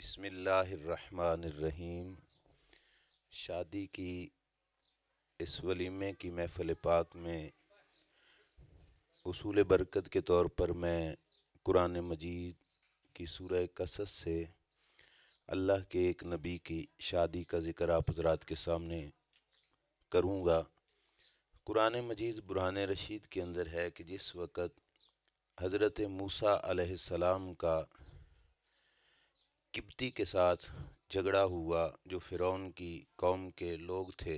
بسم اللہ الرحمن الرحیم۔ شادی کی اس ولیمے کی محفل پاک میں اصول برکت کے طور پر میں قرآن مجید کی سورہ قصص سے اللہ کے ایک نبی کی شادی کا ذکر آپ حضرات کے سامنے کروں گا۔ قرآن مجید برہان رشید کے اندر ہے کہ جس وقت حضرت موسیٰ علیہ السلام کا قبطی کے ساتھ جھگڑا ہوا، جو فرعون کی قوم کے لوگ تھے،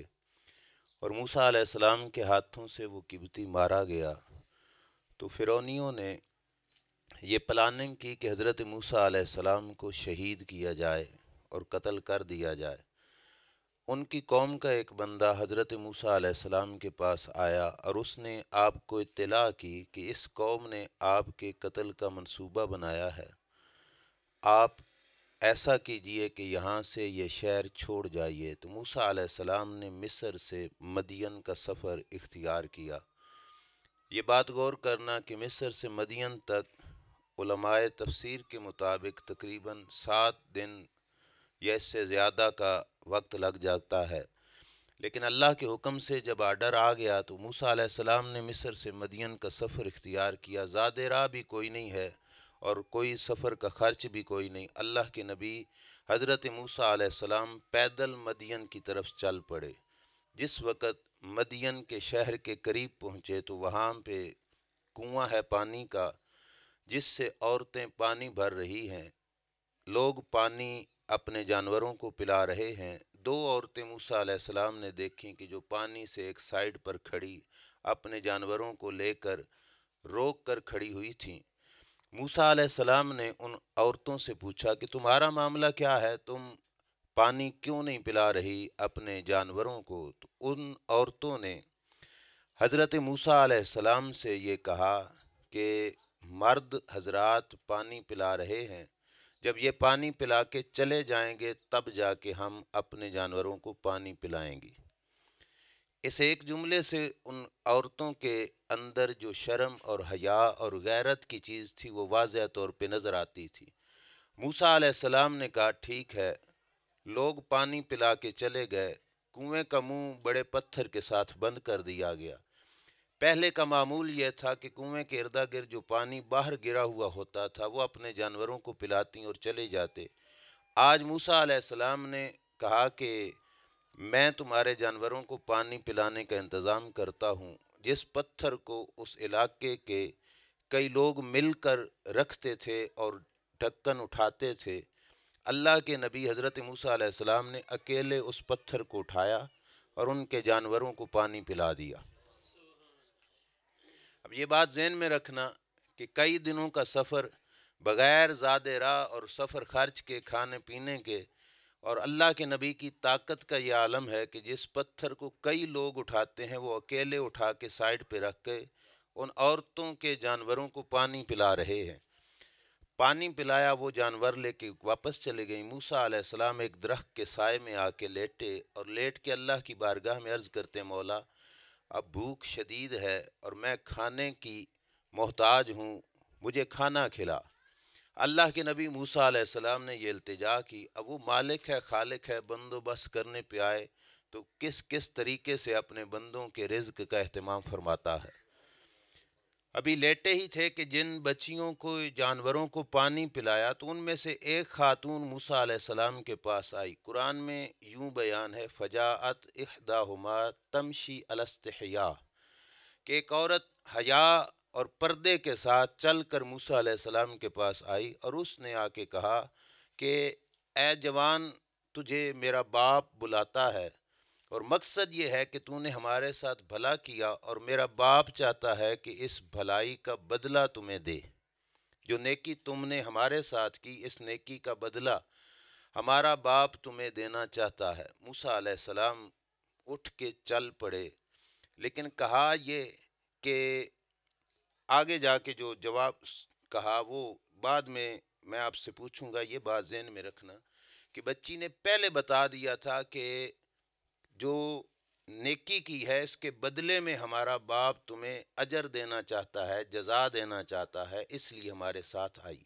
اور موسیٰ علیہ السلام کے ہاتھوں سے وہ قبطی مارا گیا، تو فرعونیوں نے یہ پلاننگ کی کہ حضرت موسیٰ علیہ السلام کو شہید کیا جائے اور قتل کر دیا جائے۔ ان کی قوم کا ایک بندہ حضرت موسیٰ علیہ السلام کے پاس آیا اور اس نے آپ کو اطلاع کی کہ اس قوم نے آپ کے قتل کا منصوبہ بنایا ہے، آپ ایسا کیجئے کہ یہاں سے یہ شہر چھوڑ جائیے۔ تو موسیٰ علیہ السلام نے مصر سے مدین کا سفر اختیار کیا۔ یہ بات غور کرنا کہ مصر سے مدین تک علماء تفسیر کے مطابق تقریباً 7 دن یا اس سے زیادہ کا وقت لگ جاتا ہے، لیکن اللہ کے حکم سے جب آرڈر آ گیا تو موسیٰ علیہ السلام نے مصر سے مدین کا سفر اختیار کیا۔ زاد راہ بھی کوئی نہیں ہے اور کوئی سفر کا خرچ بھی کوئی نہیں۔ اللہ کے نبی حضرت موسیٰ علیہ السلام پیدل مدین کی طرف چل پڑے۔ جس وقت مدین کے شہر کے قریب پہنچے تو وہاں پہ کنواں ہے پانی کا، جس سے عورتیں پانی بھر رہی ہیں، لوگ پانی اپنے جانوروں کو پلا رہے ہیں۔ 2 عورتیں موسیٰ علیہ السلام نے دیکھیں کہ جو پانی سے ایک سائیڈ پر کھڑی اپنے جانوروں کو لے کر روک کر کھڑی ہوئی تھیں۔ موسیٰ علیہ السلام نے ان عورتوں سے پوچھا کہ تمہارا معاملہ کیا ہے، تم پانی کیوں نہیں پلا رہی اپنے جانوروں کو؟ تو ان عورتوں نے حضرت موسیٰ علیہ السلام سے یہ کہا کہ مرد حضرات پانی پلا رہے ہیں، جب یہ پانی پلا کے چلے جائیں گے تب جا کے ہم اپنے جانوروں کو پانی پلائیں گی۔ اس ایک جملے سے ان عورتوں کے اندر جو شرم اور حیا اور غیرت کی چیز تھی وہ واضح طور پہ نظر آتی تھی۔ موسیٰ علیہ السلام نے کہا ٹھیک ہے، لوگ پانی پلا کے چلے گئے، کنویں کا منہ بڑے پتھر کے ساتھ بند کر دیا گیا۔ پہلے کا معمول یہ تھا کہ کنویں کے اردا گرد جو پانی باہر گرا ہوا ہوتا تھا وہ اپنے جانوروں کو پلاتی اور چلے جاتے۔ آج موسیٰ علیہ السلام نے کہا کہ میں تمہارے جانوروں کو پانی پلانے کا انتظام کرتا ہوں۔ جس پتھر کو اس علاقے کے کئی لوگ مل کر رکھتے تھے اور ڈھکن اٹھاتے تھے، اللہ کے نبی حضرت موسیٰ علیہ السلام نے اکیلے اس پتھر کو اٹھایا اور ان کے جانوروں کو پانی پلا دیا۔ اب یہ بات ذہن میں رکھنا کہ کئی دنوں کا سفر بغیر زاد راہ اور سفر خرچ کے، کھانے پینے کے، اور اللہ کے نبی کی طاقت کا یہ عالم ہے کہ جس پتھر کو کئی لوگ اٹھاتے ہیں وہ اکیلے اٹھا کے سائیڈ پہ رکھ کے ان عورتوں کے جانوروں کو پانی پلا رہے ہیں۔ پانی پلایا، وہ جانور لے کے واپس چلے گئیں۔ موسیٰ علیہ السلام ایک درخت کے سائے میں آ کے لیٹے اور لیٹ کے اللہ کی بارگاہ میں عرض کرتے مولا اب بھوک شدید ہے اور میں کھانے کی محتاج ہوں، مجھے کھانا کھلا۔ اللہ کے نبی موسیٰ علیہ السلام نے یہ التجا کی۔ اب وہ مالک ہے، خالق ہے، بندوبست کرنے پہ آئے تو کس طریقے سے اپنے بندوں کے رزق کا اہتمام فرماتا ہے۔ ابھی لیٹے ہی تھے کہ جن بچیوں کو، جانوروں کو پانی پلایا تو ان میں سے ایک خاتون موسیٰ علیہ السلام کے پاس آئی۔ قرآن میں یوں بیان ہے فجاءت احداہما تمشی علی استحیاء، کہ ایک عورت حیا اور پردے کے ساتھ چل کر موسیٰ علیہ السلام کے پاس آئی اور اس نے آ کے کہا کہ اے جوان، تجھے میرا باپ بلاتا ہے اور مقصد یہ ہے کہ تو نے ہمارے ساتھ بھلا کیا اور میرا باپ چاہتا ہے کہ اس بھلائی کا بدلہ تمہیں دے، جو نیکی تم نے ہمارے ساتھ کی اس نیکی کا بدلہ ہمارا باپ تمہیں دینا چاہتا ہے۔ موسیٰ علیہ السلام اٹھ کے چل پڑے، لیکن کہا یہ کہ آگے جا کے جو جواب کہا وہ بعد میں آپ سے پوچھوں گا، یہ بات ذہن میں رکھنا کہ بچی نے پہلے بتا دیا تھا کہ جو نیکی کی ہے اس کے بدلے میں ہمارا باپ تمہیں اجر دینا چاہتا ہے، جزا دینا چاہتا ہے، اس لیے ہمارے ساتھ آئی۔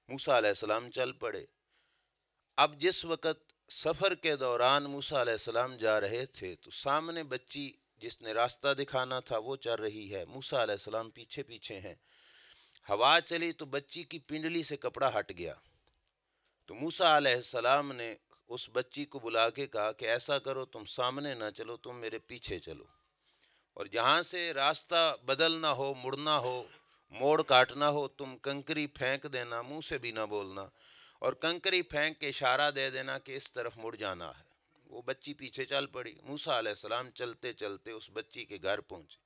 موسیٰ علیہ السلام چل پڑے۔ اب جس وقت سفر کے دوران موسیٰ علیہ السلام جا رہے تھے تو سامنے بچی جس نے راستہ دکھانا تھا وہ چل رہی ہے، موسیٰ علیہ السلام پیچھے پیچھے ہیں۔ ہوا چلی تو بچی کی پنڈلی سے کپڑا ہٹ گیا، تو موسیٰ علیہ السلام نے اس بچی کو بلا کے کہا کہ ایسا کرو، تم سامنے نہ چلو، تم میرے پیچھے چلو، اور جہاں سے راستہ بدلنا ہو، مڑنا ہو، موڑ کاٹنا ہو، تم کنکری پھینک دینا، منہ سے بھی نہ بولنا، اور کنکری پھینک کے اشارہ دے دینا کہ اس طرف مڑ جانا ہے۔ وہ بچی پیچھے چل پڑی۔ موسیٰ علیہ السلام چلتے چلتے اس بچی کے گھر پہنچے۔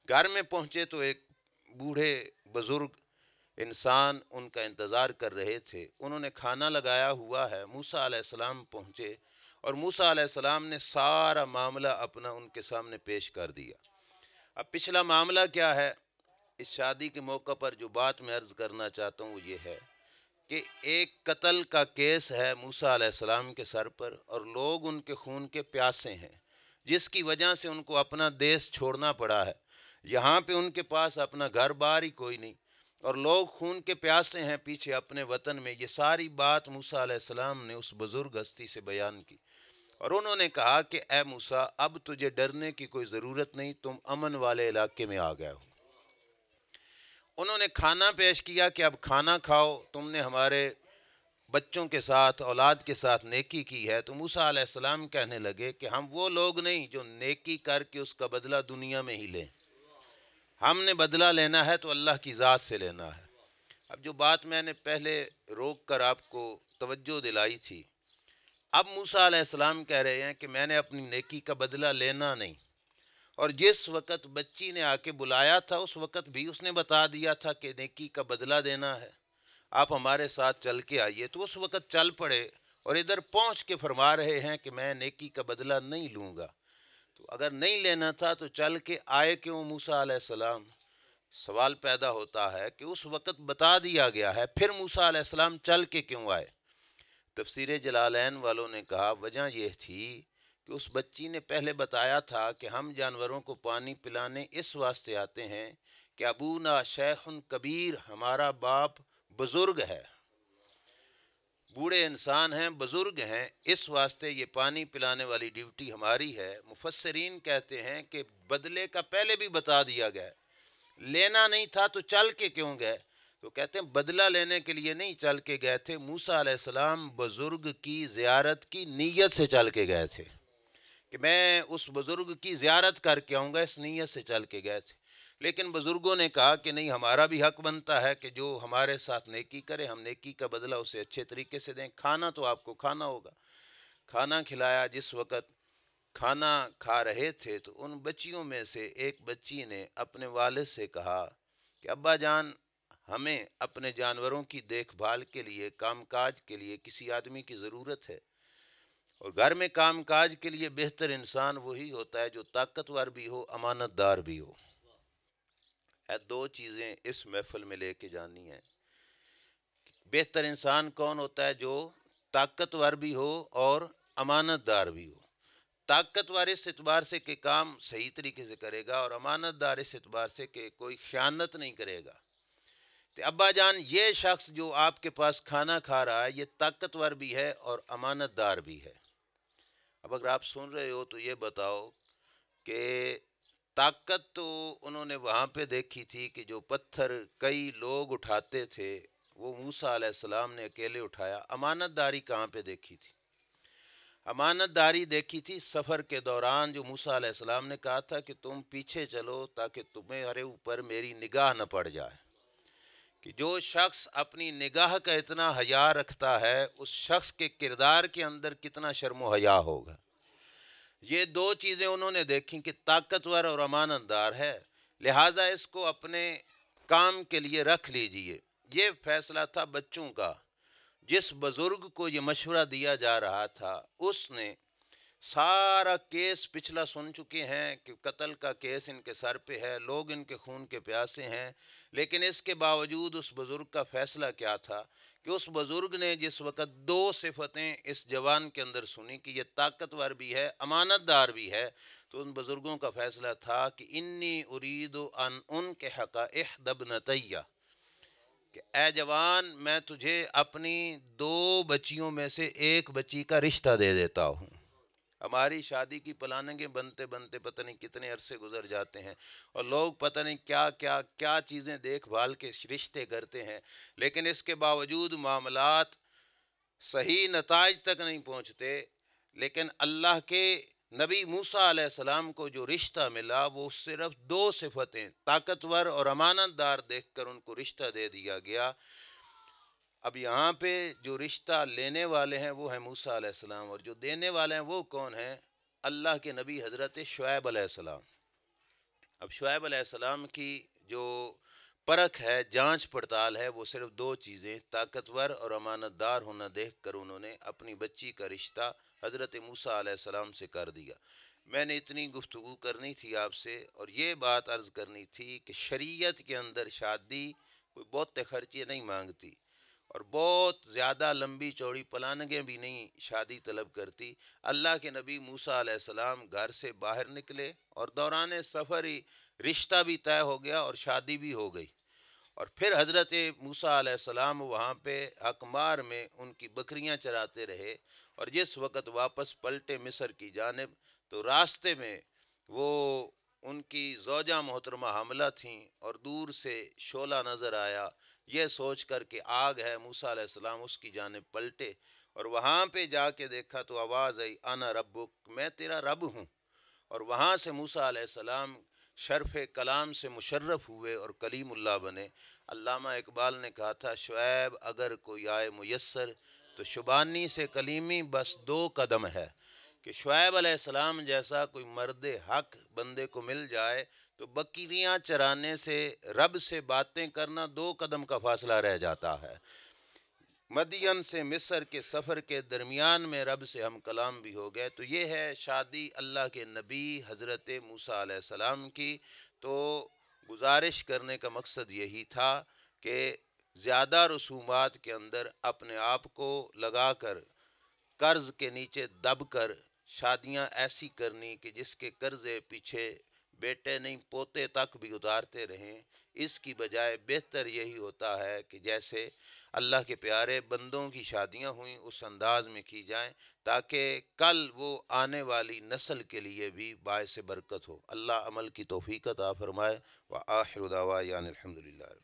گھر میں پہنچے تو ایک بوڑھے بزرگ انسان ان کا انتظار کر رہے تھے، انہوں نے کھانا لگایا ہوا ہے۔ موسیٰ علیہ السلام پہنچے اور موسیٰ علیہ السلام نے سارا معاملہ اپنا ان کے سامنے پیش کر دیا۔ اب پچھلا معاملہ کیا ہے، اس شادی کے موقع پر جو بات میں عرض کرنا چاہتا ہوں وہ یہ ہے کہ ایک قتل کا کیس ہے موسیٰ علیہ السلام کے سر پر، اور لوگ ان کے خون کے پیاسے ہیں، جس کی وجہ سے ان کو اپنا دیس چھوڑنا پڑا ہے۔ یہاں پہ ان کے پاس اپنا گھر بار ہی کوئی نہیں، اور لوگ خون کے پیاسے ہیں پیچھے اپنے وطن میں۔ یہ ساری بات موسیٰ علیہ السلام نے اس بزرگ ہستی سے بیان کی، اور انہوں نے کہا کہ اے موسیٰ، اب تجھے ڈرنے کی کوئی ضرورت نہیں، تم امن والے علاقے میں آ گئے ہو۔ انہوں نے کھانا پیش کیا کہ اب کھانا کھاؤ، تم نے ہمارے بچوں کے ساتھ، اولاد کے ساتھ نیکی کی ہے۔ تو موسیٰ علیہ السلام کہنے لگے کہ ہم وہ لوگ نہیں جو نیکی کر کے اس کا بدلہ دنیا میں ہی لیں، ہم نے بدلہ لینا ہے تو اللہ کی ذات سے لینا ہے۔ اب جو بات میں نے پہلے روک کر آپ کو توجہ دلائی تھی، اب موسیٰ علیہ السلام کہہ رہے ہیں کہ میں نے اپنی نیکی کا بدلہ لینا نہیں، اور جس وقت بچی نے آ کے بلایا تھا اس وقت بھی اس نے بتا دیا تھا کہ نیکی کا بدلہ دینا ہے، آپ ہمارے ساتھ چل کے آئیے۔ تو اس وقت چل پڑے اور ادھر پہنچ کے فرما رہے ہیں کہ میں نیکی کا بدلہ نہیں لوں گا۔ تو اگر نہیں لینا تھا تو چل کے آئے کیوں موسیٰ علیہ السلام؟ سوال پیدا ہوتا ہے کہ اس وقت بتا دیا گیا ہے، پھر موسیٰ علیہ السلام چل کے کیوں آئے؟ تفسیر جلالین والوں نے کہا وجہ یہ تھی کہ اس بچی نے پہلے بتایا تھا کہ ہم جانوروں کو پانی پلانے اس واسطے آتے ہیں کہ ابونا شیخ کبیر، ہمارا باپ بزرگ ہے، بوڑھے انسان ہیں، بزرگ ہیں، اس واسطے یہ پانی پلانے والی ڈیوٹی ہماری ہے۔ مفسرین کہتے ہیں کہ بدلے کا پہلے بھی بتا دیا گیا، لینا نہیں تھا تو چل کے کیوں گئے؟ تو کہتے ہیں بدلہ لینے کے لیے نہیں چل کے گئے تھے، موسیٰ علیہ السلام بزرگ کی زیارت کی نیت سے چل کے گئے تھے کہ میں اس بزرگ کی زیارت کر کے آؤں گا، اس نیت سے چل کے گئے تھے۔ لیکن بزرگوں نے کہا کہ نہیں، ہمارا بھی حق بنتا ہے کہ جو ہمارے ساتھ نیکی کرے ہم نیکی کا بدلہ اسے اچھے طریقے سے دیں۔ کھانا تو آپ کو کھانا ہوگا، کھانا کھلایا۔ جس وقت کھانا کھا رہے تھے تو ان بچیوں میں سے ایک بچی نے اپنے والد سے کہا کہ ابا جان، ہمیں اپنے جانوروں کی دیکھ بھال کے لیے، کام کاج کے لیے کسی آدمی کی ضرورت ہے، اور گھر میں کام کاج کے لیے بہتر انسان وہی ہوتا ہے جو طاقتور بھی ہو، امانت دار بھی ہو۔ دو چیزیں اس محفل میں لے کے جانی ہیں۔ بہتر انسان کون ہوتا ہے؟ جو طاقتور بھی ہو اور امانت دار بھی ہو۔ طاقتور اس اعتبار سے کہ کام صحیح طریقے سے کرے گا، اور امانت دار اس اعتبار سے کہ کوئی خیانت نہیں کرے گا۔ تو ابا جان، یہ شخص جو آپ کے پاس کھانا کھا رہا ہے یہ طاقتور بھی ہے اور امانت دار بھی ہے۔ اب اگر آپ سن رہے ہو تو یہ بتاؤ کہ طاقت تو انہوں نے وہاں پہ دیکھی تھی کہ جو پتھر کئی لوگ اٹھاتے تھے وہ موسیٰ علیہ السلام نے اکیلے اٹھایا۔ امانت داری کہاں پہ دیکھی تھی؟ امانت داری دیکھی تھی سفر کے دوران، جو موسیٰ علیہ السلام نے کہا تھا کہ تم پیچھے چلو تاکہ تمہارے اوپر میری نگاہ نہ پڑ جائے۔ کہ جو شخص اپنی نگاہ کا اتنا حیا رکھتا ہے اس شخص کے کردار کے اندر کتنا شرم و حیا ہوگا۔ یہ دو چیزیں انہوں نے دیکھیں کہ طاقتور اور امانت دار ہے، لہٰذا اس کو اپنے کام کے لیے رکھ لیجئے۔ یہ فیصلہ تھا بچوں کا۔ جس بزرگ کو یہ مشورہ دیا جا رہا تھا اس نے سارا کیس پچھلا سن چکے ہیں کہ قتل کا کیس ان کے سر پہ ہے، لوگ ان کے خون کے پیاسے ہیں، لیکن اس کے باوجود اس بزرگ کا فیصلہ کیا تھا کہ اس بزرگ نے جس وقت دو صفتیں اس جوان کے اندر سنی کہ یہ طاقتور بھی ہے، امانت دار بھی ہے، تو ان بزرگوں کا فیصلہ تھا کہ انی ارید ان کے حق احدى ابنتی، کہ کہ اے جوان، میں تجھے اپنی 2 بچیوں میں سے ایک بچی کا رشتہ دے دیتا ہوں۔ ہماری شادی کی پلاننگیں بنتے بنتے پتہ نہیں کتنے عرصے گزر جاتے ہیں، اور لوگ پتہ نہیں کیا کیا کیا چیزیں دیکھ بھال کے رشتے کرتے ہیں، لیکن اس کے باوجود معاملات صحیح نتائج تک نہیں پہنچتے۔ لیکن اللہ کے نبی موسیٰ علیہ السلام کو جو رشتہ ملا وہ صرف 2 صفتیں طاقتور اور امانت دار دیکھ کر ان کو رشتہ دے دیا گیا۔ اب یہاں پہ جو رشتہ لینے والے ہیں وہ ہیں موسیٰ علیہ السلام، اور جو دینے والے ہیں وہ کون ہیں؟ اللہ کے نبی حضرت شعیب علیہ السلام۔ اب شعیب علیہ السلام کی جو پرکھ ہے، جانچ پڑتال ہے، وہ صرف 2 چیزیں طاقتور اور امانت دار ہونا دیکھ کر انہوں نے اپنی بچی کا رشتہ حضرت موسیٰ علیہ السلام سے کر دیا۔ میں نے اتنی گفتگو کرنی تھی آپ سے، اور یہ بات عرض کرنی تھی کہ شریعت کے اندر شادی کوئی بہت خرچے نہیں مانگتی، اور بہت زیادہ لمبی چوڑی پلاننگیں بھی نہیں شادی طلب کرتی۔ اللہ کے نبی موسیٰ علیہ السلام گھر سے باہر نکلے اور دوران سفر ہی رشتہ بھی طے ہو گیا اور شادی بھی ہو گئی، اور پھر حضرت موسیٰ علیہ السلام وہاں پہ اقمار میں ان کی بکریاں چراتے رہے، اور جس وقت واپس پلٹے مصر کی جانب تو راستے میں وہ ان کی زوجہ محترمہ حملہ تھیں، اور دور سے شعلہ نظر آیا، یہ سوچ کر کہ آگ ہے، موسیٰ علیہ السلام اس کی جانب پلٹے، اور وہاں پہ جا کے دیکھا تو آواز آئی انا ربک، میں تیرا رب ہوں، اور وہاں سے موسیٰ علیہ السلام شرف کلام سے مشرف ہوئے اور کلیم اللہ بنے۔ علامہ اقبال نے کہا تھا، شعیب اگر کوئی آئے میسر تو شبانی سے کلیمی بس 2 قدم ہے، کہ شعیب علیہ السلام جیسا کوئی مرد حق بندے کو مل جائے تو بکریاں چرانے سے رب سے باتیں کرنا 2 قدم کا فاصلہ رہ جاتا ہے۔ مدین سے مصر کے سفر کے درمیان میں رب سے ہم کلام بھی ہو گئے۔ تو یہ ہے شادی اللہ کے نبی حضرت موسیٰ علیہ السلام کی۔ تو گزارش کرنے کا مقصد یہی تھا کہ زیادہ رسومات کے اندر اپنے آپ کو لگا کر، قرض کے نیچے دب کر شادیاں ایسی کرنی کہ جس کے قرضے پیچھے بیٹے نہیں پوتے تک بھی اتارتے رہیں، اس کی بجائے بہتر یہی ہوتا ہے کہ جیسے اللہ کے پیارے بندوں کی شادیاں ہوئیں اس انداز میں کی جائیں، تاکہ کل وہ آنے والی نسل کے لیے بھی باعث برکت ہو۔ اللہ عمل کی توفیق عطا فرمائے۔ وآخر دعوانا الحمدللہ۔